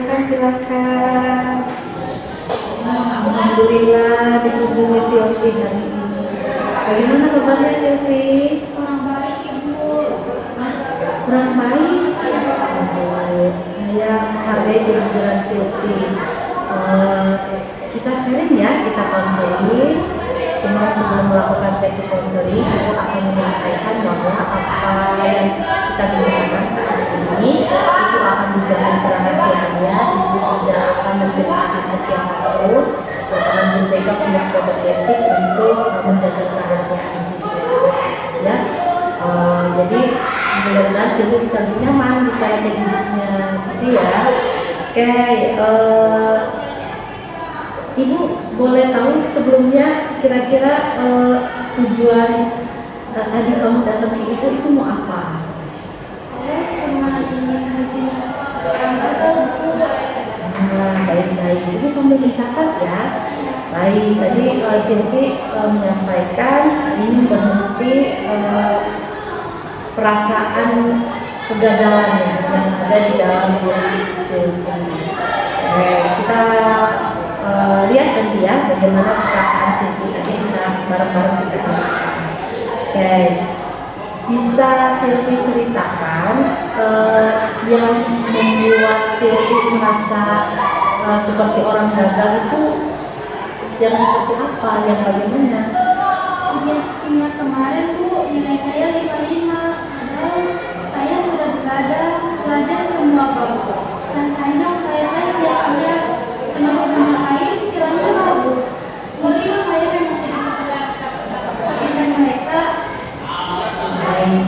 silakan. Alhamdulillah dikunjungi Silvi hari ini. Bagaimana kabarnya Silvi? Kurang baik Ibu. Kurang baik? Saya menghargai kejujuran Silvi. Kita sharing ya, kita konseling. Cuma sebelum melakukan sesi konseling, Ibu akan menyampaikan bahwa apa yang kita bicarakan saat ini itu akan dijamin kerahasiaannya. Ibu tidak akan menceritakan siapapun, dan akan dipegang punya kode etik untuk menjaga kerahasiaan siswa. Ya, jadi mudah-mudahan Silvi bisa lebih nyaman bicara dengan ibunya, gitu ya. Oke, Ibu boleh tahu sebelumnya kira-kira tujuan tadi kamu datang ke Ibu itu mau apa? Saya cuma ingin rutinitas olahraga Bu. Baik-baik. Ibu sambil mencatat ya. Baik, tadi Silvi menyampaikan ingin berhenti perasaan kegagalannya yang ada di dalam diri Silvi. Kita lihat nanti ya bagaimana perasaan Silvi. Nanti bisa bareng-bareng kita dengarkan. Oke, bisa Silvi ceritakan yang membuat Silvi merasa seperti orang gagal itu yang seperti apa, yang bagaimana? Yang kemarin Bu, nilai saya 55. Padahal saya sudah begadang, belajar semua bab. Dan sayang saya sia-sia. Kenapa banyak lain kiranya bagus? Mungkin saya memang tidak seperti mereka. Baik,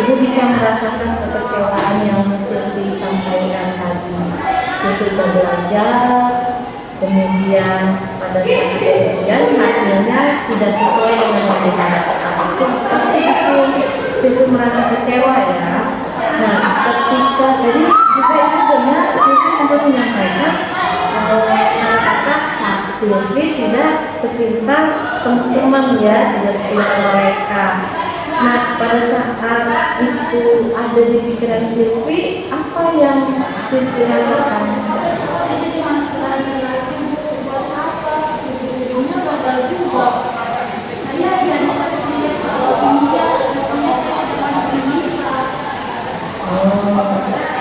Ibu bisa merasakan kekecewaan yang Silvi sampaikan tadi. Silvi belajar, kemudian pada saat ujian hasilnya tidak sesuai dengan yang diharapkan. Itu pasti betul Silvi merasa kecewa ya. Nah, ketika tadi juga Ibu dengar Silvi sempat menyampaikan kata-kata saat Silvi tidak sepintar teman-teman ya, tidak sepintar mereka. Nah, pada saat itu ada di pikiran Silvi, apa yang Silvi rasakan? Saya jadi masalah lagi Bu, buat apa? Ujung-ujungnya gagal juga. Saya jadi tidak sekolah India, rasanya saya tidak bisa.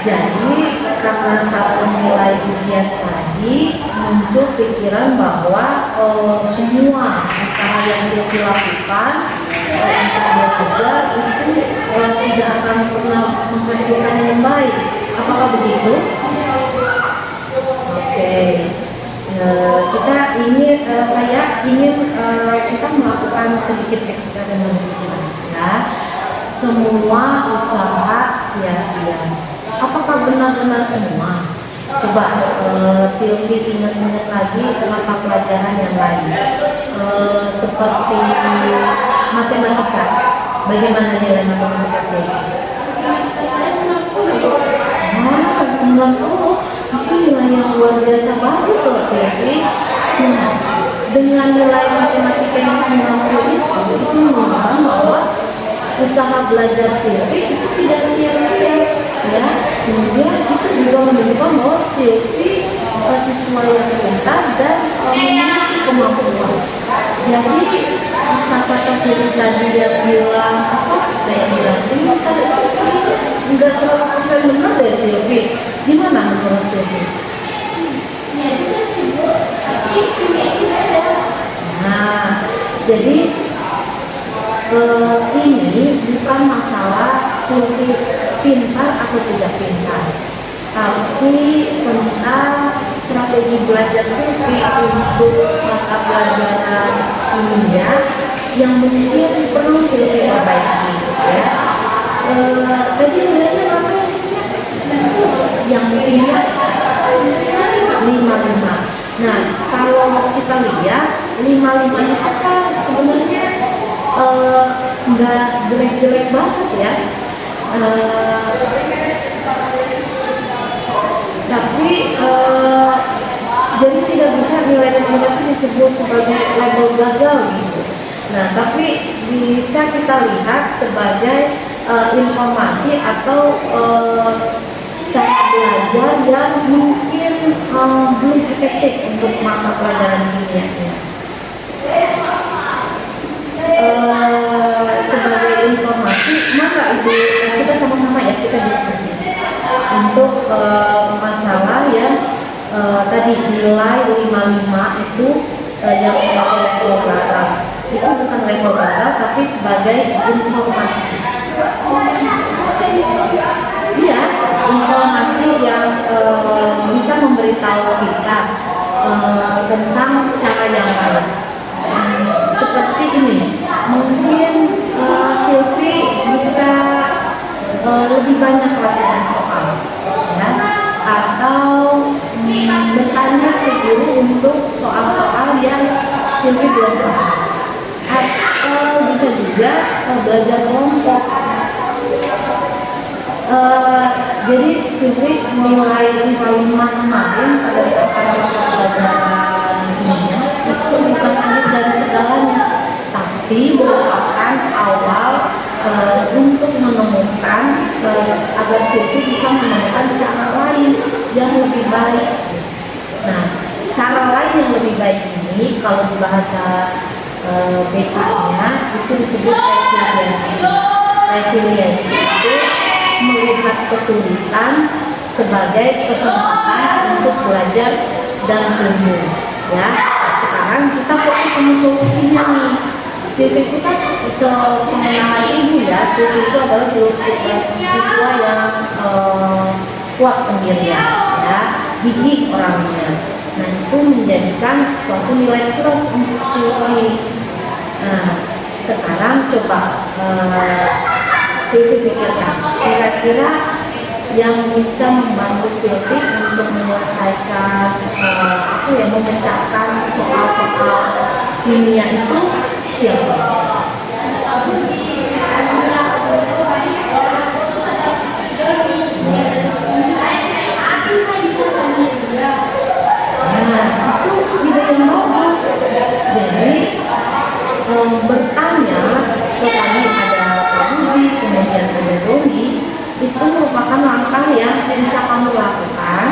Jadi karena satu nilai ujian tadi muncul pikiran bahwa semua usaha yang Silvi lakukan untuk belajar itu tidak akan pernah menghasilkan yang baik. Apakah begitu? Oke. Saya ingin kita melakukan sedikit eksperimen pikiran ya. Semua usaha sia-sia. Apakah benar-benar semua? Coba Silvi ingat-ingat lagi mata pelajaran yang lain, seperti matematika. Bagaimana nilai matematika Silvi? Saya 90. 90. Itu nilai yang luar biasa bagus loh Silvi. Nah, dengan nilai matematika yang 90 itu menunjukkan bahwa usaha belajar Silvi itu tidak sia-sia ya. Kemudian itu juga menunjukkan bahwa Silvi siswa yang pintar dan memiliki kemampuan. Jadi kata-kata Silvi tadi yang bilang saya bilang pintar itu enggak 100% benar deh Silvi. Gimana menurut Silvi? Ya juga sih Bu, tapi itu beda. Nah, jadi ini bukan masalah Silvi pintar atau tidak pintar, tapi tentang strategi belajar Silvi untuk mata pelajaran kimia yang mungkin perlu Silvi perbaiki ya. Tadi nilainya berapa yang kimia? 55. Nah, kalau kita lihat 55 itu kan sebenarnya nggak jelek-jelek banget ya, tapi jadi tidak bisa nilai itu disebut sebagai label gagal gitu. Nah, tapi bisa kita lihat sebagai informasi atau cara belajar yang mungkin belum efektif untuk mata pelajaran kimianya. Sebagai informasi, maka ibu kita sama-sama ya kita diskusi untuk masalah yang tadi nilai 55 itu yang sebagai level gagal itu bukan level gagal tapi sebagai informasi. Iya, informasi yang bisa memberitahu kita tentang cara yang lain. Seperti ini, mungkin Silvi bisa lebih banyak latihan soal, ya, atau bertanya ke guru untuk soal-soal yang Silvi belum paham, atau bisa juga belajar kelompok. Jadi Silvi nilai 55 kemarin pada saat pelajaran kimia itu bukan hanya dari segalanya, tapi merupakan awal untuk menemukan agar Silvi bisa menemukan cara lain yang lebih baik. Nah, cara lain yang lebih baik ini kalau di bahasa BK-nya itu disebut resiliensi. Resiliensi itu melihat kesulitan sebagai kesempatan untuk belajar dan tumbuh. Ya, sekarang kita fokus sama solusinya nih. Silvi itu kan pengenalan ibu ya. Silvi itu adalah siswa yang kuat pendirian, ya, gigih orangnya. Nah, itu menjadikan suatu nilai plus untuk Silvi. Nah, sekarang coba Silvi pikirkan, kira-kira yang bisa membantu Silvi untuk menyelesaikan memecahkan soal-soal kimia itu siapa? Nah, itu ide yang bagus. Jadi bertanya kepada ada Budi, kemudian ada Doni, itu merupakan langkah yang bisa kamu lakukan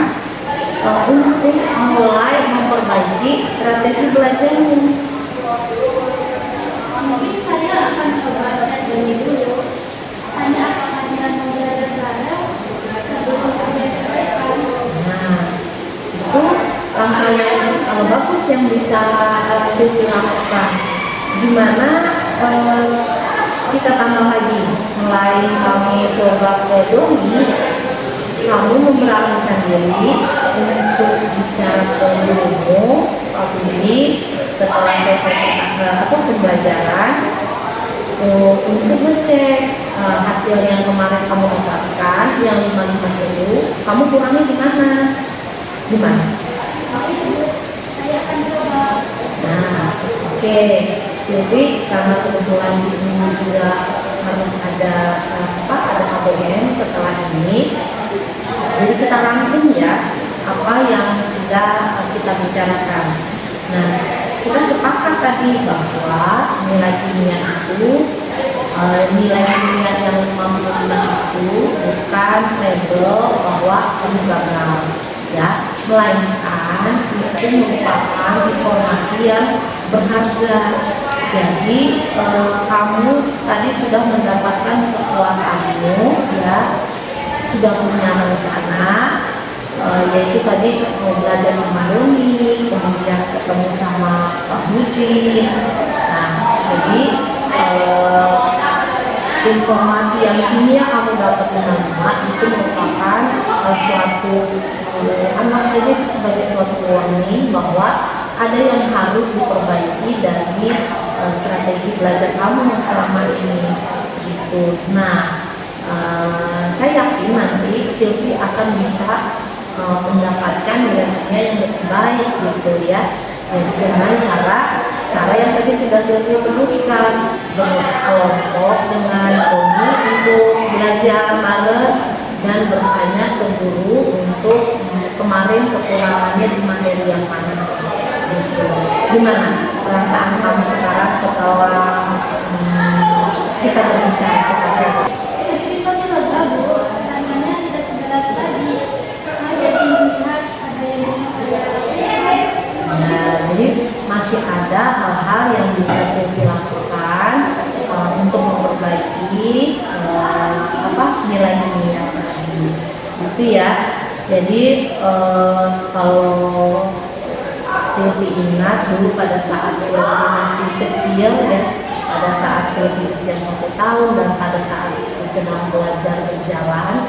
untuk mulai memperbaiki strategi belajarmu. Mungkin saya akan coba cek Doni dulu. Tanya apakah dia mau belajar bareng sebelum ada selesai. Nah, itu langkah yang bagus yang bisa Silvi lakukan. Dimana kita tambah lagi, selain kami coba ke Doni, kamu memberanikan diri untuk bicara ke gurumu, Pak Budi, setelah selesai pembelajaran, untuk ngecek hasil yang kemarin kamu dapatkan, yang 55 itu, kamu kurangnya di mana? Di mana? Saya akan coba. Nah, oke. Silvi, karena kebetulan ibu juga harus ada KBM setelah ini, jadi kita rangkum ya apa yang sudah kita bicarakan. Nah, kita sepakat tadi bahwa nilai kimia itu nilai kimia yang 55 itu bukan label bahwa kamu gagal, ya, melainkan itu merupakan informasi yang berharga. Jadi kamu tadi sudah mendapatkan kekuatanmu, ya, sudah punya rencana, yaitu tadi mau belajar sama Doni, kemudian ketemu sama Pak Budi. Nah, jadi informasi yang kimia kamu dapat dengan itu merupakan suatu anggap saja itu sebagai suatu warning bahwa ada yang harus diperbaiki dari strategi belajar kamu yang selama ini gitu. Nah, saya yakin nanti Silvi akan bisa mendapatkan nilai-nilai yang lebih baik gitu ya. Jadi dengan cara yang tadi sudah Silvi sebutkan, berkelompok dengan Doni untuk belajar bareng dan bertanya ke guru untuk kemarin kekurangannya di materi yang mana. Gitu. Gimana perasaan kamu sekarang setelah kita berbicara ke Sedikit lega, Bu. Rasanya tidak seberat tadi. masih ada hal-hal yang bisa Silvi lakukan untuk memperbaiki nilai-nilai tadi, gitu ya. Jadi kalau Silvi ingat dulu pada saat Silvi masih kecil ya, pada saat Silvi usia 1 tahun dan pada saat sedang belajar berjalan,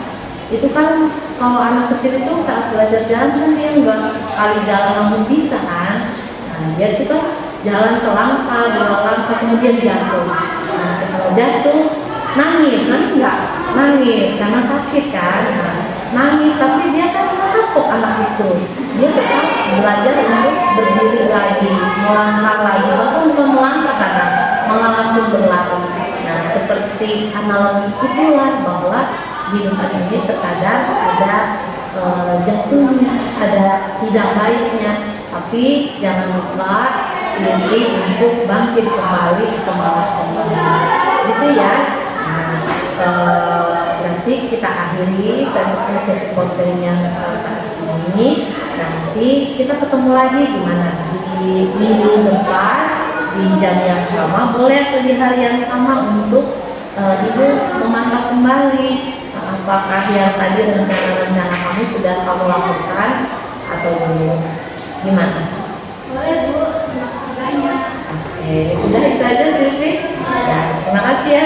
itu kan kalau anak kecil itu saat belajar jalan kan dia nggak sekali jalan langsung bisa kan. Nah, dia itu kan jalan selangkah, 2 langkah kemudian jatuh. Nah, setelah jatuh nangis nggak? Nangis karena sakit kan. Nah, nangis tapi dia kan takut anak itu. Dia tetap belajar untuk berdiri lagi, melangkah lagi, bahkan bukan melangkah karena malah langsung berlari. Nah, seperti analogi itulah bahwa di dunia ini terkadang ada jatuhnya, ada tidak baiknya, tapi jangan lupa Silvi untuk bangkit kembali, semangat kembali, gitu ya. Nah, nanti kita akhiri sesi konseling yang saat ini. Nanti kita ketemu lagi gimana di minggu depan di jam yang sama, boleh atau di hari yang sama untuk Ibu memantau kembali apakah yang tadi rencana-rencana kamu sudah kamu lakukan atau belum, gimana? Boleh Bu, terima kasih banyak. Oke, udah itu aja Silvi. Ya, terima kasih ya